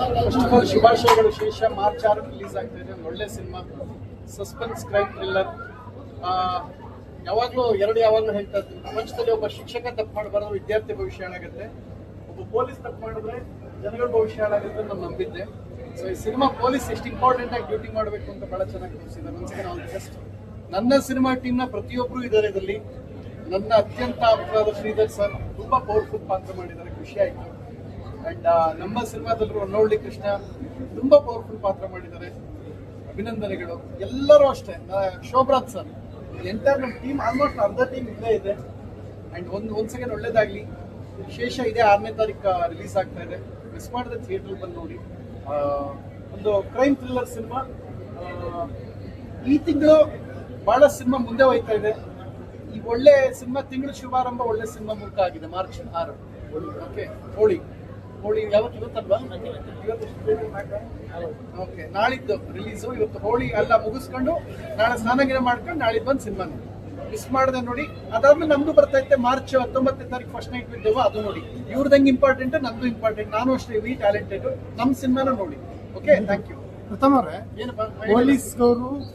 First of all ಶುಭಾಶಯಗಳು. ಶೇಷ March 6 release ಆಗ್ತಾ ಇದೆ. ಒಂದು ಒಳ್ಳೆ ಸಿನಿಮಾ, ಸಸ್ಪೆನ್ಸ್ ಕ್ರೈಮ್ ಥ್ರಿಲ್ಲರ್. ಯಾವಾಗಲೂ ಹೇಳ್ತಾ ಇರ್ತೀನಿ, ಪ್ರಪಂಚದಲ್ಲಿ ಒಬ್ಬ ಶಿಕ್ಷಕ ತಪ್ಪು ಮಾಡಬಾರ್ದು, ವಿದ್ಯಾರ್ಥಿ ಭವಿಷ್ಯ ಹಾಳಾಗುತ್ತೆ. ಒಬ್ಬ ಪೊಲೀಸ್ ತಪ್ಪು ಮಾಡಿದ್ರೆ ಜನಗಳ ಭವಿಷ್ಯ ಹಾಳಾಗುತ್ತೆ ನಾನು ನಂಬಿದ್ದೆ. ಸೊ ಈ ಸಿನಿಮಾ ಪೊಲೀಸ್ ಎಷ್ಟು ಇಂಪಾರ್ಟೆಂಟ್ ಆಗಿ ಡ್ಯೂಟಿ ಮಾಡಬೇಕು ಅಂತ ಬಹಳ ಚೆನ್ನಾಗಿ ತೋರಿಸಿದ್ದಾರೆ. ಒಂದ್ಸಲ ಆಲ್ ದಿ ಬೆಸ್ಟ್. ನನ್ನ ಸಿನಿಮಾ ಟೀಮ್ನ ಪ್ರತಿಯೊಬ್ಬರು ಇದ್ದಾರೆ ಇದರಲ್ಲಿ. ನನ್ನ ಅತ್ಯಂತ ಆಪ್ತರಾದ ಶ್ರೀಧರ್ ಸರ್ ತುಂಬಾ ಪವರ್ಫುಲ್ ಪಾತ್ರ ಮಾಡಿದ್ದಾರೆ, ಖುಷಿ ಆಯ್ತು. ಅಂಡ್ ನಮ್ಮ ಸಿನಿಮಾದಲ್ಲೂ ಹೊನ್ನವಳ್ಳಿ ಕೃಷ್ಣ ತುಂಬಾ ಪವರ್ಫುಲ್ ಪಾತ್ರ ಮಾಡಿದ್ದಾರೆ, ಅಭಿನಂದನೆಗಳು. ಎಲ್ಲರೂ ಅಷ್ಟೇ, ಶೋಭರಾಜ್ ಸರ್, ಎಂಟರ್ ನಮ್ಮ ಟೀಮ್ ಆಲ್ಮೋಸ್ಟ್ ಅರ್ಧ ಟೀಮ್ ಇಲ್ಲೇ ಇದೆ. ಅಂಡ್ ಒಂದ್ ಸೆಕೆಂಡ್ ಒಳ್ಳೇದಾಗ್ಲಿ. ಶೇಷ ಇದೆ 6ನೇ ತಾರೀಕು ರಿಲೀಸ್ ಆಗ್ತಾ ಇದೆ, ಮಿಸ್ ಮಾಡಿದ್ರೆ ಥಿಯೇಟರ್ ಬಂದು ನೋಡಿ. ಒಂದು ಕ್ರೈಮ್ ಥ್ರಿಲ್ಲರ್ ಸಿನಿಮಾ. ಈ ತಿಂಗಳು ಬಹಳ ಸಿನಿಮಾ ಮುಂದೆ ಹೋಯ್ತಾ ಇದೆ. ಈ ಒಳ್ಳೆ ಸಿನಿಮಾ ತಿಂಗಳು ಶುಭಾರಂಭ ಒಳ್ಳೆ ಸಿನಿಮಾ ಮೂಲಕ ಆಗಿದೆ. March 6 okay. ಹೋಳಿ ಯಾವತ್ತು? ಇವತ್ತಲ್ವಾ? ಓಕೆ, ನಾಳಿದ್ದು ರಿಲೀಸು. ಇವತ್ತು ಹೋಳಿ ಎಲ್ಲ ಮುಗಿಸ್ಕೊಂಡು ನಾಳೆ ಸ್ನಾನಗಿನ ಮಾಡ್ಕೊಂಡು ನಾಳೆ ಬಂದು ಸಿನಿಮಾ ನೋಡಿ. ಮಿಸ್ ಮಾಡದೆ ನೋಡಿ. ಅದಾದ್ಮೇಲೆ ನಮ್ದು ಬರ್ತಾ ಇತ್ತೆ ಮಾರ್ಚ್ 19ನೇ ತಾರೀಕು ಫಸ್ಟ್ ನೈಟ್ ಬಿದ್ದೆವು, ಅದು ನೋಡಿ. ಇವ್ರದಂಗೆ ಇಂಪಾರ್ಟೆಂಟ್, ನಂದು ಇಂಪಾರ್ಟೆಂಟ್. ನಾನು ಅಷ್ಟೇ ವಿ ಟ್ಯಾಲೆಂಟೆಡ್. ನಮ್ಮ ಸಿನಿಮಾನ ನೋಡಿ. Okay, thank you. ಪ್ರಥಮ ಅವರೇ,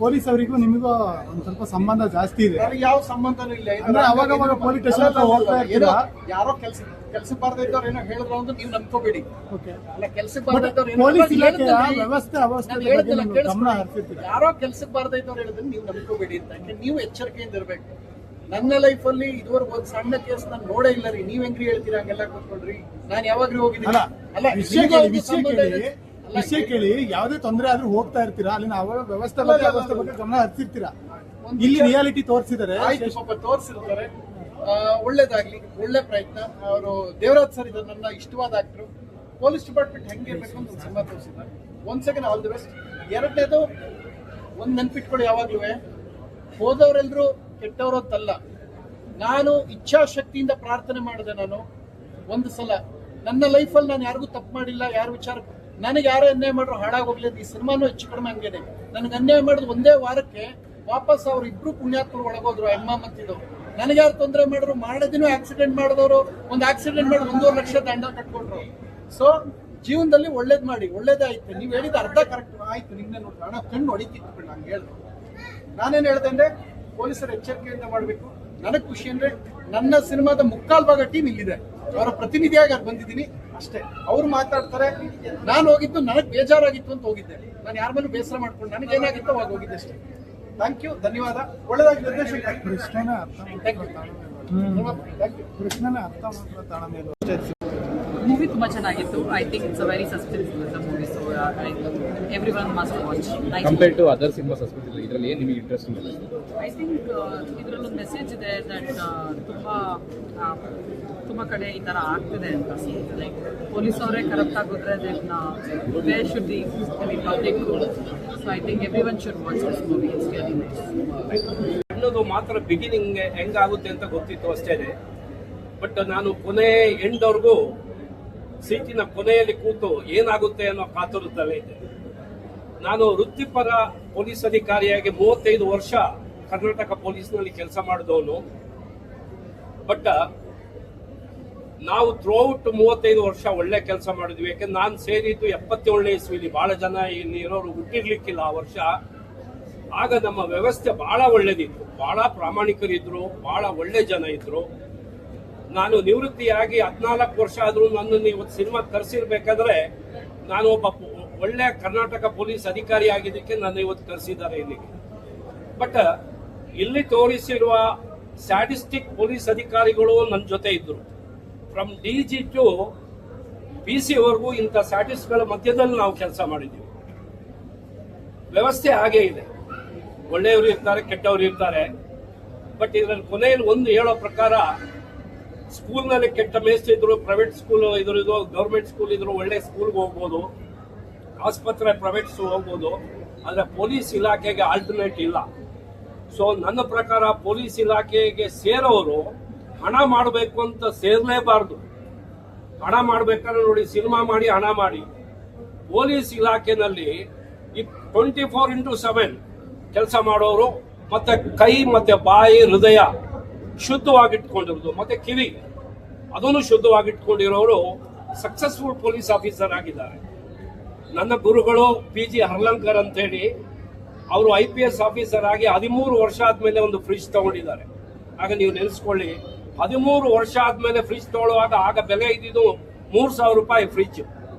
ಪೊಲೀಸ್ ಅವರಿಗೂ ನಿಮಗೂ ಒಂದ್ ಸ್ವಲ್ಪ ಸಂಬಂಧ ಜಾಸ್ತಿ ಇದೆ. ಯಾವ ಸಂಬಂಧನೂ ಇಲ್ಲ. ಅವಾಗ ಪೊಲೀಸ್ ಸ್ಟೇಷನ್ ಹೋಗ್ತಾ ಇದ್ದೀರಾ? ಯಾರೋ ಕೆಲ್ಸಕ್ಕೆ ಬಾರ್ದ ಇದ್ದವ್ರು ಏನೋ ಹೇಳಿದ್ರು ಅಂತ ನೀವು ನಂಬ್ಕೋಬೇಡಿ. ಅಲ್ಲ, ಕೆಲ್ಸಕ್ಕೆ ಬಾರ್ದ ಪೊಲೀಸ್ ಇಲಾಖೆಯ ವ್ಯವಸ್ಥೆ ಯಾರೋ ಕೆಲ್ಸಕ್ಕೆ ಬಾರ್ದ ಇದ್ದವ್ರು ಹೇಳಿದ್ರೆ ನೀವು ನಂಬ್ಕೋಬೇಡಿ ಅಂತ. ನೀವು ಎಚ್ಚರಿಕೆಯಿಂದ ಇರ್ಬೇಕು. ನನ್ನ ಲೈಫಲ್ಲಿ ಇದುವರೆಗೂ ಒಂದು ಸಣ್ಣ ಕೇಸ್ ನಾನು ನೋಡೇ ಇಲ್ಲ ರೀ. ನೀವ್ ಹೆಂಗ್ರಿ ಹೇಳ್ತೀರಾ ಹಂಗೆಲ್ಲ ಕೂತ್ಕೊಳ್ರಿ? ನಾನು ಯಾವಾಗ್ಲೂ ಹೋಗಿದ್ದೀನಿ. ಅಲ್ಲ, ವಿಷಯ ಕೇಳಿ ಯಾವುದೇ ತೊಂದರೆ ಆದ್ರೂ ಹೋಗ್ತಾ ಇರ್ತೀರಾ, ಅಲ್ಲಿನ ವ್ಯವಸ್ಥೆ ಬಗ್ಗೆ ಗಮನ ಹರಿಸಿರ್ತೀರಾ. ಇಲ್ಲಿ ರಿಯಾಲಿಟಿ ತೋರಿಸಿದ್ದಾರೆ, ಪಾಪ ತೋರಿಸಿರ್ತಾರೆ. ಒಳ್ಳೇದಾಗ್ಲಿ, ಒಳ್ಳೆ ಪ್ರಯತ್ನ. ಅವರು ದೇವರಾಜ್ ಸರ್ ಇದ್ದಾರೆ, ನನ್ನ ಇಷ್ಟವಾದ ಆಕ್ಟರ್. ಪೊಲೀಸ್ ಡಿಪಾರ್ಟ್ಮೆಂಟ್ ಹೆಂಗಿರ್ಬೇಕು ಅಂತ ಒಂದು ಸಿನಿಮಾ ತೋರಿಸಿದ್ದಾರೆ. ಒಂದ್ ಸೆಕೆಂಡ್ ಆಲ್ ದಿ ಬೆಸ್ಟ್. ಎರಡನೇದು ಒಂದ್ ನೆನ್ಪಿಟ್ಕೊಳ್ಳಿ, ಯಾವಾಗ್ಲೂ ಹೋದವರೆಲ್ಲರೂ ಕೆಟ್ಟವರು ಅಂತಲ್ಲ. ನಾನು ಇಚ್ಛಾಶಕ್ತಿಯಿಂದ ಪ್ರಾರ್ಥನೆ ಮಾಡಿದೆ. ನಾನು ಒಂದು ಸಲ ನನ್ನ ಲೈಫಲ್ಲಿ ನಾನು ಯಾರಿಗೂ ತಪ್ಪು ಮಾಡಿಲ್ಲ. ಯಾರ ವಿಚಾರ ನನಗೆ ಯಾರೋ ಅನ್ಯಾಯ ಮಾಡ್ರು ಹಾಳಾಗೋಗ್ಲಿ ಅಂತ ಈ ಸಿನಿಮಾನು ಹೆಚ್ಚು ಕಡಿಮೆ ಹಂಗೇನೆ. ನನಗೆ ಅನ್ಯಾಯ ಮಾಡಿದ್ ಒಂದೇ ವಾರಕ್ಕೆ ವಾಪಸ್ ಅವ್ರು ಇಬ್ರು ಪುಣ್ಯಾತ್ಮರು ಒಳಗೋದ್ರು, ಅಮ್ಮ ಮತ್ತಿದ್ದು. ನನಗೆ ಯಾರು ತೊಂದರೆ ಮಾಡಿದ್ರು, ಮಾಡೋದಿನೂ ಆಕ್ಸಿಡೆಂಟ್ ಮಾಡಿದವರು ಒಂದು ಆಕ್ಸಿಡೆಂಟ್ ಮಾಡಿ 1.5 ಲಕ್ಷ ದಂಡ ಕಟ್ಕೊಂಡ್ರು. ಸೊ ಜೀವನದಲ್ಲಿ ಒಳ್ಳೇದ್ ಮಾಡಿ, ಒಳ್ಳೇದೇ ಆಯ್ತು. ನೀವು ಹೇಳಿದ ಅರ್ಧ ಕರೆಕ್ಟ್ ಆಯ್ತು. ನಿಮ್ನೆ ನೋಡಿ ಹಣ ಕಣ್ಣು ಹೊಡಿತಿತ್ತು ನಂಗೆ ಹೇಳಿದ್ರು. ನಾನೇನು ಹೇಳ್ದೆ ಅಂದ್ರೆ ಪೊಲೀಸರು ಎಚ್ಚರಿಕೆಯಿಂದ ಮಾಡಬೇಕು. ನನಗೆ ಖುಷಿ ಅಂದ್ರೆ ನನ್ನ ಸಿನಿಮಾದ ಮುಕ್ಕಾಲ್ ಭಾಗ ಟೀಮ್ ಇಲ್ಲಿದೆ. ಅವರ ಪ್ರತಿನಿಧಿಯಾಗಿ ಅಲ್ಲಿ ಬಂದಿದ್ದೀನಿ ಅಷ್ಟೇ. ಅವ್ರು ಮಾತಾಡ್ತಾರೆ. ನಾನು ಹೋಗಿದ್ದು ನನಗೆ ಬೇಜಾರಾಗಿತ್ತು ಅಂತ ಹೋಗಿದ್ದೆ. ನಾನು ಯಾರ ಮೇಲೂ ಬೇಸರ ಮಾಡ್ಕೊಂಡು ನನಗೇನಾಗಿತ್ತು ಅವಾಗ ಹೋಗಿದ್ದೆ ಅಷ್ಟೇ. ಥ್ಯಾಂಕ್ ಯು, ಧನ್ಯವಾದ. ಒಳ್ಳೆದಾಗಿ ನಿರ್ದೇಶಕ ಕೃಷ್ಣನ ಅರ್ಥ ಮಾತ್ರ ತಾಳ್ಮೆ. ಮೂವಿ ತುಂಬಾ ಚೆನ್ನಾಗಿತ್ತು. I think it's a very suspense movie, so everyone must watch. Compare to other cinema suspense ಇದರಲ್ಲಿ ಏನು ನಿಮಗೆ ಇಂಟ್ರೆಸ್ಟಿಂಗ್ ಇದೆ? ಐ ಥಿಂಕ್ ಇದರಲ್ಲೊಂದು ಮೆಸೇಜ್ ಇದೆ ದಟ್ ತುಂಬ ಕಡೆ ಈ ಥರ ಆಗ್ತಿದೆ ಅಂತ. ಲೈಕ್ ಪೊಲೀಸ್ ಅವರೇ ಕರಪ್ಟ್ ಆಗೋದ್ರೆ then where should the public. So I think everyone should watch this movie. It's really nice. ಅನ್ನೋದು ಮಾತ್ರ ಬಿಗಿನಿಂಗ್ ಹೆಂಗಾಗುತ್ತೆ ಅಂತ ಗೊತ್ತಿತ್ತು ಅಷ್ಟೇ. ಬಟ್ ನಾನು ಕೊನೆ ಎಂಡ್ವರೆಗೂ ಸೀಟಿನ ಕೊನೆಯಲ್ಲಿ ಕೂತು ಏನಾಗುತ್ತೆ ಅನ್ನೋ ಕಾತುರದಲ್ಲೇ ಇದೆ. ನಾನು ವೃತ್ತಿಪರ ಪೊಲೀಸ್ ಅಧಿಕಾರಿಯಾಗಿ 35 ವರ್ಷ ಕರ್ನಾಟಕ ಪೊಲೀಸ್ನಲ್ಲಿ ಕೆಲಸ ಮಾಡಿದವನು. ಬಟ್ ನಾವು ಥ್ರೂಔಟ್ 35 ವರ್ಷ ಒಳ್ಳೆ ಕೆಲಸ ಮಾಡಿದ್ವಿ. ಯಾಕಂದ್ರೆ ನಾನು ಸೇರಿದ್ದು 77ನೇ ಇಸ್ವಿಲಿ. ಬಹಳ ಜನ ಇಲ್ಲಿ ಇರೋರು ಹುಟ್ಟಿರ್ಲಿಕ್ಕಿಲ್ಲ ಆ ವರ್ಷ. ಆಗ ನಮ್ಮ ವ್ಯವಸ್ಥೆ ಬಹಳ ಒಳ್ಳೇದಿತ್ತು, ಬಹಳ ಪ್ರಾಮಾಣಿಕರಿದ್ರು, ಬಹಳ ಒಳ್ಳೆ ಜನ ಇದ್ರು. ನಾನು ನಿವೃತ್ತಿಯಾಗಿ 14 ವರ್ಷ ಆದ್ರೂ ನನ್ನನ್ನು ಇವತ್ತು ಸಿನಿಮಾ ಕರೆಸಿರ್ಬೇಕಾದ್ರೆ ನಾನು ಒಬ್ಬ ಒಳ್ಳೆ ಕರ್ನಾಟಕ ಪೊಲೀಸ್ ಅಧಿಕಾರಿ ಆಗಿದ್ದಕ್ಕೆ ನನ್ನ ಇವತ್ತು ಕರೆಸಿದ್ದಾರೆ ಇಲ್ಲಿಗೆ. ಬಟ್ ಇಲ್ಲಿ ತೋರಿಸಿರುವ ಸ್ಟ್ಯಾಟಿಸ್ಟಿಕ್ ಪೊಲೀಸ್ ಅಧಿಕಾರಿಗಳು ನನ್ನ ಜೊತೆ ಇದ್ರು. ಫ್ರಮ್ DG ಟು PC ವರೆಗೂ ಇಂಥ ಸ್ಟ್ಯಾಟಿಸ್ಟ್ಗಳ ಮಧ್ಯದಲ್ಲಿ ನಾವು ಕೆಲಸ ಮಾಡಿದ್ದೀವಿ. ವ್ಯವಸ್ಥೆ ಹಾಗೇ ಇದೆ. ಒಳ್ಳೆಯವರು ಇರ್ತಾರೆ, ಕೆಟ್ಟವರು ಇರ್ತಾರೆ. ಬಟ್ ಇದರಲ್ಲಿ ಕೊನೆಯಲ್ಲಿ ಒಂದು ಹೇಳೋ ಪ್ರಕಾರ, ಸ್ಕೂಲ್ನಲ್ಲಿ ಕೆಟ್ಟ ಮೇಸ್ಟ್ ಇದ್ರು, ಪ್ರೈವೇಟ್ ಸ್ಕೂಲ್ ಇದ್ರು, ಗೌರ್ಮೆಂಟ್ ಸ್ಕೂಲ್ ಇದ್ರು, ಒಳ್ಳೆ ಸ್ಕೂಲ್ಗೆ ಹೋಗ್ಬೋದು, ಆಸ್ಪತ್ರೆ ಪ್ರೈವೇಟ್ ಹೋಗ್ಬೋದು. ಆದರೆ ಪೊಲೀಸ್ ಇಲಾಖೆಗೆ ಆಲ್ಟರ್ನೇಟ್ ಇಲ್ಲ. ಸೊ ನನ್ನ ಪ್ರಕಾರ ಪೊಲೀಸ್ ಇಲಾಖೆಗೆ ಸೇರೋರು ಹಣ ಮಾಡಬೇಕು ಅಂತ ಸೇರಲೇಬಾರ್ದು. ಹಣ ಮಾಡ್ಬೇಕಾದ್ರೆ ನೋಡಿ, ಸಿನಿಮಾ ಮಾಡಿ ಹಣ ಮಾಡಿ. ಪೊಲೀಸ್ ಇಲಾಖೆನಲ್ಲಿ 24/7 ಕೆಲಸ ಮಾಡೋರು, ಮತ್ತೆ ಕೈ ಮತ್ತೆ ಬಾಯಿ ಹೃದಯ ಶುದ್ಧವಾಗಿಟ್ಕೊಂಡಿರೋದು, ಮತ್ತೆ ಕಿವಿ ಅದನ್ನು ಶುದ್ಧವಾಗಿಟ್ಕೊಂಡಿರೋರು ಸಕ್ಸಸ್ಫುಲ್ ಪೊಲೀಸ್ ಆಫೀಸರ್ ಆಗಿದ್ದಾರೆ. ನನ್ನ ಗುರುಗಳು PG ಹರ್ಲಂಕರ್ ಅಂತೇಳಿ ಅವರು IPS ಆಫೀಸರ್ ಆಗಿ 13 ವರ್ಷ ಆದ್ಮೇಲೆ ಒಂದು ಫ್ರಿಡ್ಜ್ ತಗೊಂಡಿದ್ದಾರೆ. ಆಗ ನೀವು ನೆನೆಸ್ಕೊಳ್ಳಿ, 13 ವರ್ಷ ಆದ್ಮೇಲೆ ಫ್ರಿಡ್ಜ್ ತಗೊಳ್ಳುವಾಗ ಆಗ ಬೆಲೆ ಇದ್ದಿದ್ದು 3,000 ರೂಪಾಯಿ ಫ್ರಿಡ್ಜ್.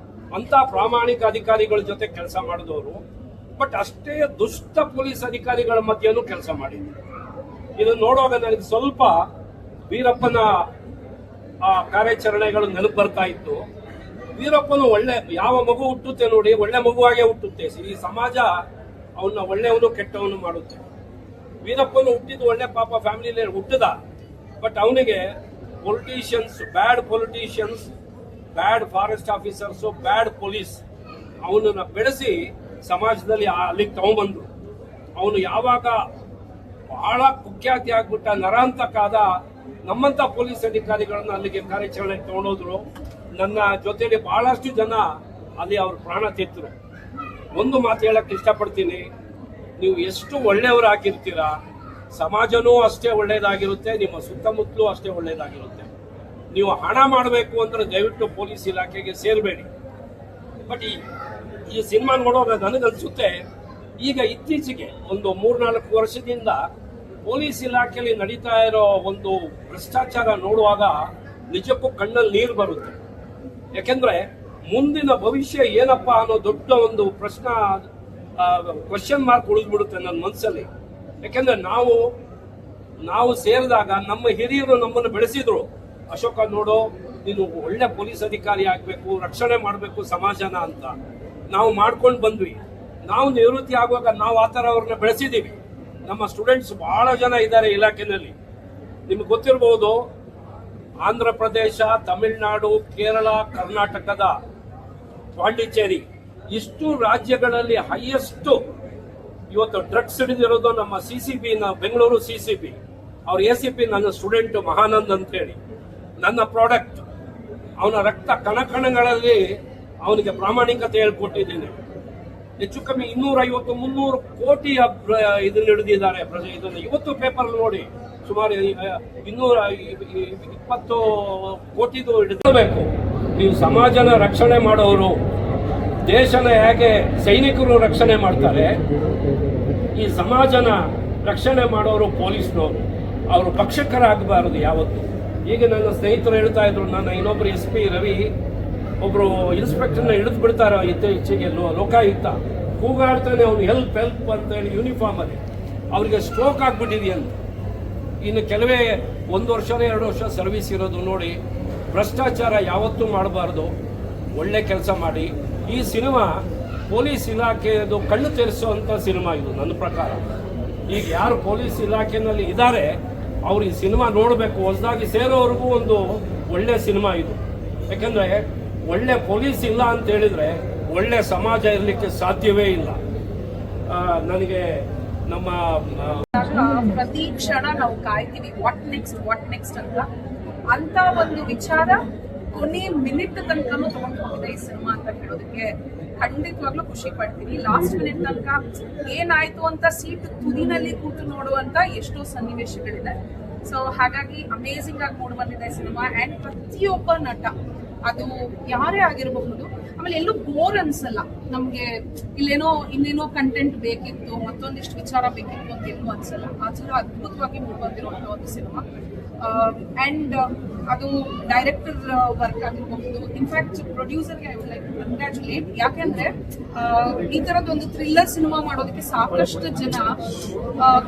ಅಂತ ಪ್ರಾಮಾಣಿಕ ಅಧಿಕಾರಿಗಳ ಜೊತೆ ಕೆಲಸ ಮಾಡಿದವರು. ಬಟ್ ಅಷ್ಟೇ ದುಷ್ಟ ಪೊಲೀಸ್ ಅಧಿಕಾರಿಗಳ ಮಧ್ಯೆನೂ ಕೆಲಸ ಮಾಡಿದ್ರು. ಇದನ್ನು ನೋಡುವಾಗ ನನಗೆ ಸ್ವಲ್ಪ ವೀರಪ್ಪನ ಕಾರ್ಯಾಚರಣೆಗಳು ನೆನಪು ಬರ್ತಾ ಇತ್ತು. ವೀರಪ್ಪನು ಒಳ್ಳೆ, ಯಾವ ಮಗು ಹುಟ್ಟುತ್ತೆ ನೋಡಿ, ಒಳ್ಳೆ ಮಗುವಾಗೇ ಹುಟ್ಟುತ್ತೆ. ಈ ಸಮಾಜ ಅವನ್ನ ಒಳ್ಳೆಯವನು ಕೆಟ್ಟವನು ಮಾಡುತ್ತೆ. ವೀರಪ್ಪನು ಹುಟ್ಟಿದ್ದು ಒಳ್ಳೆ ಪಾಪ ಫ್ಯಾಮಿಲಿಯಲ್ಲಿ ಹುಟ್ಟಿದ. ಬಟ್ ಅವನಿಗೆ ಪೊಲಿಟಿಷಿಯನ್ಸ್, ಬ್ಯಾಡ್ ಫಾರೆಸ್ಟ್ ಆಫೀಸರ್ಸ್, ಬ್ಯಾಡ್ ಪೊಲೀಸ್ ಅವನನ್ನ ಬೆಳೆಸಿ ಸಮಾಜದಲ್ಲಿ ಅಲ್ಲಿಗೆ ತಗೊಂಡ್ಬಂದ್ರು. ಅವನು ಯಾವಾಗ ಬಹಳ ಕುಖ್ಯಾತಿ ಆಗ್ಬಿಟ್ಟ, ನರಾಂತಕಾದ ನಮ್ಮಂತ ಪೊಲೀಸ್ ಅಧಿಕಾರಿಗಳನ್ನ ಅಲ್ಲಿಗೆ ಕಾರ್ಯಾಚರಣೆಗೆ ತಗೊಂಡೋದ್ರು. ನನ್ನ ಜೊತೆಲಿ ಬಹಳಷ್ಟು ಜನ ಅಲ್ಲಿ ಅವ್ರ ಪ್ರಾಣ ತೆತ್ತರು. ಒಂದು ಮಾತು ಹೇಳಕ್ ಇಷ್ಟಪಡ್ತೀನಿ, ನೀವು ಎಷ್ಟು ಒಳ್ಳೆಯವರಾಗಿರ್ತೀರಾ, ಸಮಾಜನೂ ಅಷ್ಟೇ ಒಳ್ಳೇದಾಗಿರುತ್ತೆ, ನಿಮ್ಮ ಸುತ್ತಮುತ್ತಲೂ ಅಷ್ಟೇ ಒಳ್ಳೇದಾಗಿರುತ್ತೆ. ನೀವು ಹಣ ಮಾಡಬೇಕು ಅಂದ್ರೆ ದಯವಿಟ್ಟು ಪೊಲೀಸ್ ಇಲಾಖೆಗೆ ಸೇರಬೇಡಿ. ಬಟ್ ಈ ಸಿನಿಮಾ ನೋಡುವಾಗ ನನಗನ್ಸುತ್ತೆ, ಈಗ ಇತ್ತೀಚೆಗೆ ಒಂದು 3-4 ವರ್ಷದಿಂದ ಪೊಲೀಸ್ ಇಲಾಖೆಯಲ್ಲಿ ನಡೀತಾ ಇರೋ ಒಂದು ಭ್ರಷ್ಟಾಚಾರ ನೋಡುವಾಗ ನಿಜಕ್ಕೂ ಕಣ್ಣಲ್ಲಿ ನೀರು ಬರುತ್ತೆ. ಯಾಕೆಂದ್ರೆ ಮುಂದಿನ ಭವಿಷ್ಯ ಏನಪ್ಪಾ ಅನ್ನೋ ದೊಡ್ಡ ಒಂದು ಕ್ವಶನ್ ಮಾರ್ಕ್ ಉಳಿದ್ಬಿಡುತ್ತೆ ನನ್ನ ಮನಸ್ಸಲ್ಲಿ. ಯಾಕೆಂದ್ರೆ ನಾವು ಸೇರಿದಾಗ ನಮ್ಮ ಹಿರಿಯರು ನಮ್ಮನ್ನು ಬೆಳೆಸಿದ್ರು. ಅಶೋಕ ನೋಡು, ನೀನು ಒಳ್ಳೆ ಪೊಲೀಸ್ ಅಧಿಕಾರಿ ಆಗ್ಬೇಕು, ರಕ್ಷಣೆ ಮಾಡಬೇಕು ಸಮಾಜನ ಅಂತ ನಾವು ಮಾಡ್ಕೊಂಡು ಬಂದ್ವಿ. ನಾವು ನಿವೃತ್ತಿ ಆಗುವಾಗ ನಾವು ಆ ಥರ ಅವ್ರನ್ನ ಬೆಳೆಸಿದ್ದೀವಿ. ನಮ್ಮ ಸ್ಟೂಡೆಂಟ್ಸ್ ಬಹಳ ಜನ ಇದ್ದಾರೆ ಇಲಾಖೆನಲ್ಲಿ. ನಿಮ್ಗೆ ಗೊತ್ತಿರಬಹುದು, ಆಂಧ್ರ ಪ್ರದೇಶ, ತಮಿಳುನಾಡು, ಕೇರಳ, ಕರ್ನಾಟಕದ ಪಾಂಡಿಚೇರಿ ಇಷ್ಟು ರಾಜ್ಯಗಳಲ್ಲಿ ಹೈಯೆಸ್ಟ್ ಇವತ್ತು ಡ್ರಗ್ಸ್ ಹಿಡಿದಿರೋದು ನಮ್ಮ CCB, ಬೆಂಗಳೂರು CCB. ಅವ್ರ ACP ನನ್ನ ಸ್ಟೂಡೆಂಟ್ ಮಹಾನಂದ್ ಅಂತೇಳಿ, ನನ್ನ ಪ್ರಾಡಕ್ಟ್. ಅವನ ರಕ್ತ ಕಣಕಣಗಳಲ್ಲಿ ಅವನಿಗೆ ಪ್ರಾಮಾಣಿಕತೆ ಹೇಳ್ಕೊಟ್ಟಿದ್ದೀನಿ. ಹೆಚ್ಚು ಕಮ್ಮಿ 250-300 ಕೋಟಿ ಇದನ್ನ ಹಿಡಿದಿದ್ದಾರೆ. ಇದನ್ನು ಇವತ್ತು ಪೇಪರ್ ನೋಡಿ, ಸುಮಾರು 220 ಕೋಟಿದು ಹಿಡಿದಬೇಕು. ನೀವು ಸಮಾಜನ ರಕ್ಷಣೆ ಮಾಡೋರು, ದೇಶನ ಹೇಗೆ ಸೈನಿಕರು ರಕ್ಷಣೆ ಮಾಡ್ತಾರೆ, ಈ ಸಮಾಜನ ರಕ್ಷಣೆ ಮಾಡೋರು ಪೊಲೀಸ್ನವರು. ಅವರು ಭಕ್ಷಕರಾಗಬಾರದು ಯಾವತ್ತು. ಈಗ ನನ್ನ ಸ್ನೇಹಿತರು ಹೇಳ್ತಾ ಇದ್ರು, ನನ್ನ ಇನ್ನೊಬ್ರು SP ರವಿ ಒಬ್ರು ಇನ್ಸ್ಪೆಕ್ಟರ್ನ ಹಿಡಿದು ಬಿಡ್ತಾರೆ ಇತ್ತೀಚೆಗೆ ಲೋಕಾಯುಕ್ತ. ಕೂಗಾಡ್ತಾನೆ ಅವನು ಹೆಲ್ಪ್ ಅಂತ ಹೇಳಿ ಯೂನಿಫಾರ್ಮ್ ಅಲ್ಲಿ. ಅವ್ರಿಗೆ ಸ್ಟ್ರೋಕ್ ಆಗ್ಬಿಟ್ಟಿದೆಯಂತ. ಇನ್ನು ಕೆಲವೇ 1 ವರ್ಷ 2 ವರ್ಷ ಸರ್ವಿಸ್ ಇರೋದು. ನೋಡಿ, ಭ್ರಷ್ಟಾಚಾರ ಯಾವತ್ತೂ ಮಾಡಬಾರ್ದು, ಒಳ್ಳೆ ಕೆಲಸ ಮಾಡಿ. ಈ ಸಿನಿಮಾ ಪೊಲೀಸ್ ಇಲಾಖೆಯದು ಕಣ್ಣು ತೆರೆಸುವಂಥ ಸಿನಿಮಾ ಇದು ನನ್ನ ಪ್ರಕಾರ. ಈಗ ಯಾರು ಪೊಲೀಸ್ ಇಲಾಖೆಯಲ್ಲಿ ಇದ್ದಾರೆ ಅವ್ರು ಈ ಸಿನಿಮಾ ನೋಡಬೇಕು. ಹೊಸದಾಗಿ ಸೇರೋವ್ರಿಗೂ ಒಂದು ಒಳ್ಳೆ ಸಿನಿಮಾ ಇದು. ಯಾಕಂದರೆ ಒಳ್ಳೆ ಪೊಲೀಸ್ ಇಲ್ಲ ಅಂತ ಹೇಳಿದರೆ ಒಳ್ಳೆ ಸಮಾಜ ಇರಲಿಕ್ಕೆ ಸಾಧ್ಯವೇ ಇಲ್ಲ. ನನಗೆ ನಮ್ಮ ಪ್ರತಿ ಕ್ಷಣ ನಾವು ಕಾಯ್ತೀವಿ ವಾಟ್ ನೆಕ್ಸ್ಟ್ ಅಂತ ಒಂದು ವಿಚಾರ ಕೊನೆ ಮಿನಿಟ್ ತನಕನೂ ತಗೊಂಡು ಹೋಗಿದೆ ಈ ಸಿನಿಮಾ ಅಂತ ಹೇಳೋದಕ್ಕೆ ಖಂಡಿತವಾಗ್ಲೂ ಖುಷಿ ಪಡ್ತೀನಿ. ಲಾಸ್ಟ್ ಮಿನಿಟ್ ತನಕ ಏನಾಯ್ತು ಅಂತ ಸೀಟ್ ತುದಿನಲ್ಲಿ ಕೂತು ನೋಡುವಂತ ಎಷ್ಟೋ ಸನ್ನಿವೇಶಗಳಿದೆ. ಸೊ ಹಾಗಾಗಿ ಅಮೇಝಿಂಗ್ ಆಗಿ ಮೂಡ್ ಬಂದಿದೆ ಸಿನಿಮಾ. ಅಂಡ್ ಪ್ರತಿಯೊಬ್ಬ ನಟ, ಅದು ಯಾರೇ ಆಗಿರಬಹುದು, ಆಮೇಲೆ ಎಲ್ಲೂ ಬೋರ್ ಅನ್ಸಲ್ಲ ನಮ್ಗೆ. ಇನ್ನೇನೋ ಕಂಟೆಂಟ್ ಬೇಕಿತ್ತು, ಮತ್ತೊಂದಿಷ್ಟು ವಿಚಾರ ಬೇಕಿತ್ತು ಅಂತ ಎಲ್ಲೂ ಅನ್ಸಲ್ಲ. ಆ ಥರ ಅದ್ಭುತವಾಗಿ ಮೂಡ್ ಬಂದಿರುವಂತ ಒಂದು ಸಿನಿಮಾ. ಅಂಡ್ ಅದು ಡೈರೆಕ್ಟರ್ ವರ್ಕ್ ಆಗಿರಬಹುದು. ಇನ್ಫ್ಯಾಕ್ಟ್ ಪ್ರೊಡ್ಯೂಸರ್ಗೆ I would like to congratulate. ಯಾಕೆಂದ್ರೆ ಈ ತರದೊಂದು ಥ್ರಿಲ್ಲರ್ ಸಿನಿಮಾ ಮಾಡೋದಕ್ಕೆ ಸಾಕಷ್ಟು ಜನ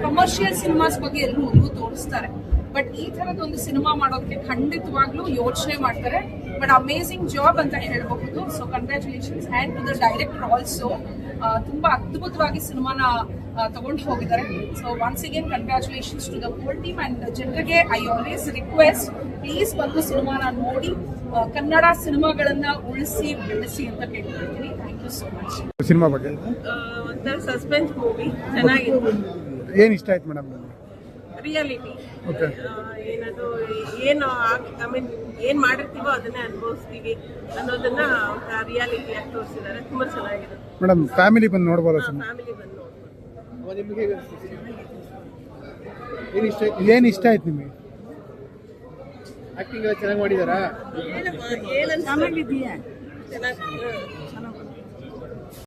ಕಮರ್ಷಿಯಲ್ ಸಿನಿಮಾಸ್ ಬಗ್ಗೆ ಎಲ್ಲರೂ ಒಲವು ತೋರಿಸ್ತಾರೆ. ಬಟ್ ಈ ತರದೊಂದು ಸಿನಿಮಾ ಮಾಡೋದಕ್ಕೆ ಖಂಡಿತವಾಗ್ಲೂ ಯೋಚನೆ ಮಾಡ್ತಾರೆ. ಬಟ್ ಅಮೇಝಿಂಗ್ ಜಾಬ್ ಅಂತ ಹೇಳಬಹುದು. So congratulations and to the director also. ತುಂಬಾ ಅದ್ಭುತವಾಗಿ ಸಿನಿಮಾನ ತಗೊಂಡು ಹೋಗಿದ್ದಾರೆ. So once again congratulations to the whole team. And ಜನರಿಗೆ ಐ ಆಲ್ವೇಸ್ ರಿಕ್ವೆಸ್ಟ್, ಪ್ಲೀಸ್ ಬಂದು ಸಿನಿಮಾನ ನೋಡಿ ಕನ್ನಡ ಸಿನಿಮಾಗಳನ್ನ ಉಳಿಸಿ ಬೆಳೆಸಿ ಅಂತ ಕೇಳ್ಕೊಳ್ತೀನಿ. Thank you so much. Cinema ಬಗ್ಗೆ ಒಂಥರ ಸಸ್ಪೆನ್ಸ್ ಮೂವಿ, ಚೆನ್ನಾಗಿದೆ. ಏನು ಇಷ್ಟ ಆಯ್ತು ಮೇಡಮ್? ರಿಯಾಲಿಟಿ, ಓಕೆ, ಏನದು ಏನು ಐ ಮೀನ್ ಏನು ಮಾಡಿರ್ತೀವೋ ಅದನ್ನೇ ಅನುಭವಿಸ್ತೀವಿ ಅನ್ನೋದನ್ನ ರಿಯಾಲಿಟಿ ಆಗಿ ತೋರಿಸಿದ್ದಾರೆ. ತುಂಬ ಚೆನ್ನಾಗಿದೆ ಮೇಡಮ್. ಫ್ಯಾಮಿಲಿ ಬಂದು ನೋಡ್ಬೋದಾ? ಫ್ಯಾಮಿಲಿ ಬಂದು ನೋಡ್ಬೋದು. ನಿಮಗೆ ಏನು ಇಷ್ಟ ಆಯ್ತು ನಿಮಗೆ? ಆಕ್ಟಿಂಗ್ ಎಲ್ಲ ಚೆನ್ನಾಗಿ ಮಾಡಿದಾರಾ? ಏನಂತ ಚೆನ್ನಾಗಿದೆಯಾ? ಚೆನ್ನಾಗಿ